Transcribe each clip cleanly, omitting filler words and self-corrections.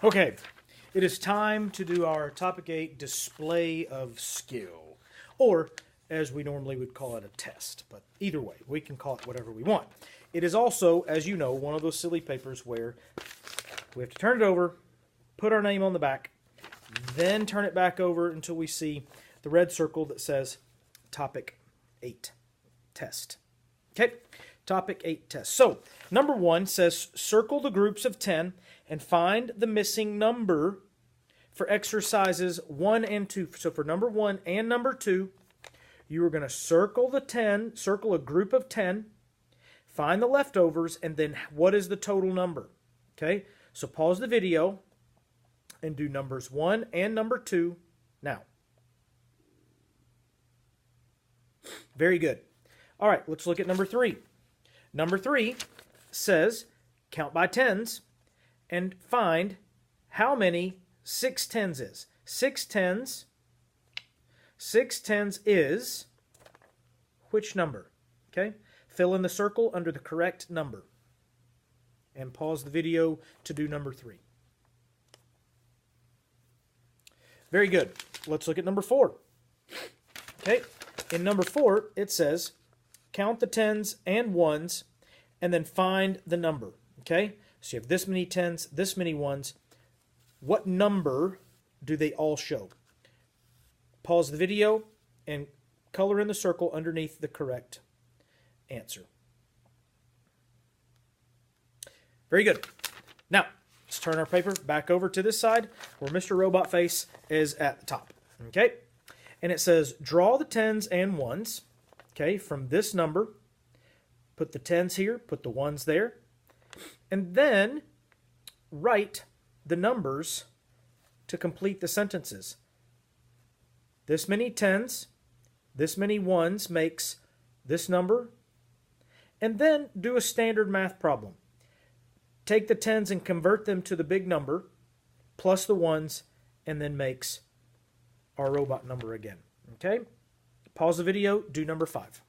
Okay, it is time to do our Topic 8 display of skill, or as we normally would call it, a test. But either way, we can call it whatever we want. It is also, as you know, one of those silly papers where we have to turn it over, put our name on the back, then turn it back over until we see the red circle that says Topic 8 Test. Okay, Topic 8 Test. So, number 1 says circle the groups of 10 and find the missing number for exercises 1 and 2. So for number 1 and number 2, you are going to circle the 10, circle a group of 10, find the leftovers, and then what is the total number? Okay, so pause the video and do numbers 1 and number 2 now. Very good. All right, let's look at number 3. Number 3 says count by tens and find how many 6 tens is. 6 tens is which number? Okay, fill in the circle under the correct number. And pause the video to do number 3. Very good. Let's look at number 4. Okay, in number 4, it says count the tens and ones and then find the number. Okay, so you have this many tens, this many ones. What number do they all show? Pause the video and color in the circle underneath the correct answer. Very good. Now, let's turn our paper back over to this side where Mr. Robot Face is at the top. Okay? And it says, draw the tens and ones, okay, from this number. Put the tens here, put the ones there. And then write the numbers to complete the sentences. This many tens, this many ones makes this number. And then do a standard math problem. Take the tens and convert them to the big number, plus the ones, and then makes our robot number again. Okay? Pause the video, do number 5.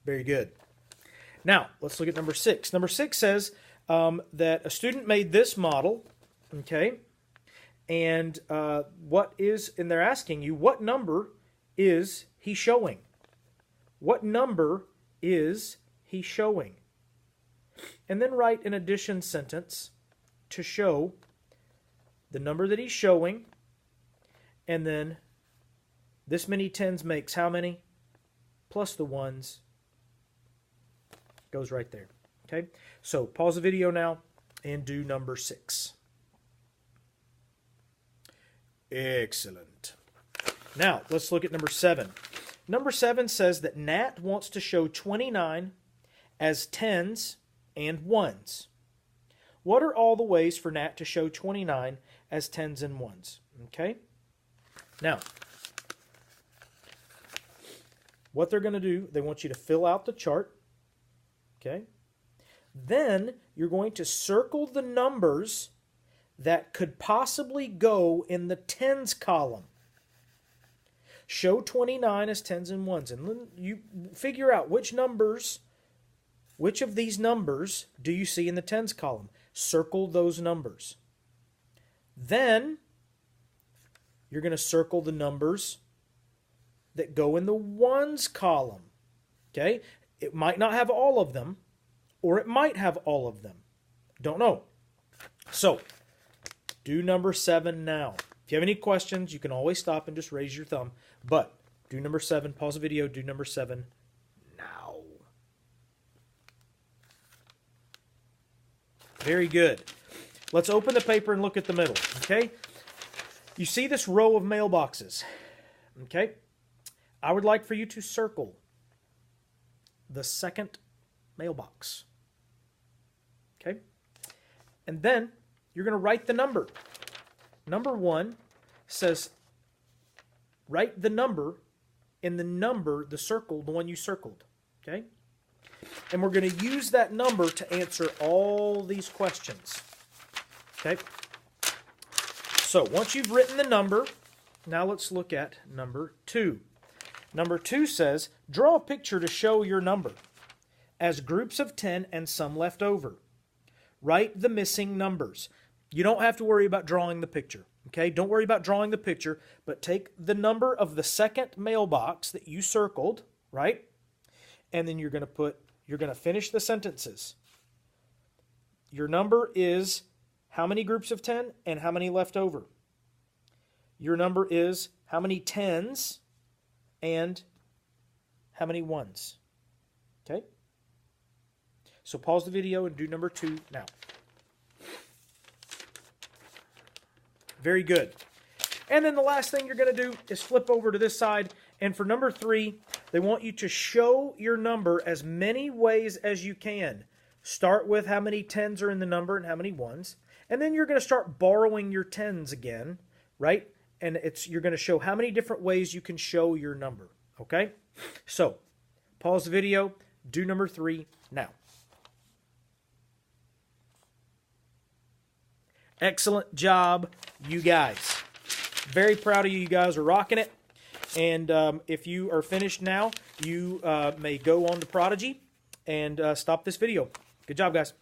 Very good. Now, let's look at number 6. Number 6 says that a student made this model, okay, and and they're asking you, what number is he showing? What number is he showing? And then write an addition sentence to show the number that he's showing, and then this many tens makes how many? Plus the ones goes right there. Okay, so pause the video now and do number 6. Excellent. Now, let's look at number 7. Number 7 says that Nat wants to show 29 as tens and ones. What are all the ways for Nat to show 29 as tens and ones? Okay? Now, what they're going to do, they want you to fill out the chart. Okay? Then you're going to circle the numbers that could possibly go in the tens column. Show 29 as tens and ones. And then you figure out which of these numbers do you see in the tens column. Circle those numbers. Then you're going to circle the numbers that go in the ones column. Okay? It might not have all of them, or it might have all of them. Don't know. So, do number 7 now. If you have any questions, you can always stop and just raise your thumb. But do number 7, pause the video, do number 7 now. Very good. Let's open the paper and look at the middle, okay? You see this row of mailboxes, okay? I would like for you to circle the second mailbox, okay? And then you're going to write the number. Number 1 says, write the number in the circle, the one you circled, okay? And we're going to use that number to answer all these questions, okay? So once you've written the number, now let's look at number 2. Number 2 says, draw a picture to show your number. as groups of 10 and some left over. Write the missing numbers. You don't have to worry about drawing the picture. Okay, don't worry about drawing the picture, but take the number of the second mailbox that you circled, right? And then you're going to finish the sentences. Your number is how many groups of 10 and how many left over. Your number is how many tens and how many ones. Okay? So pause the video and do number 2 now. Very good. And then the last thing you're going to do is flip over to this side. And for number 3, they want you to show your number as many ways as you can. Start with how many tens are in the number and how many ones. And then you're going to start borrowing your tens again, right? And you're going to show how many different ways you can show your number. Okay? So, pause the video. Do number 3 now. Excellent job, you guys. Very proud of you. You guys are rocking it. And if you are finished now, you may go on to Prodigy and stop this video. Good job, guys.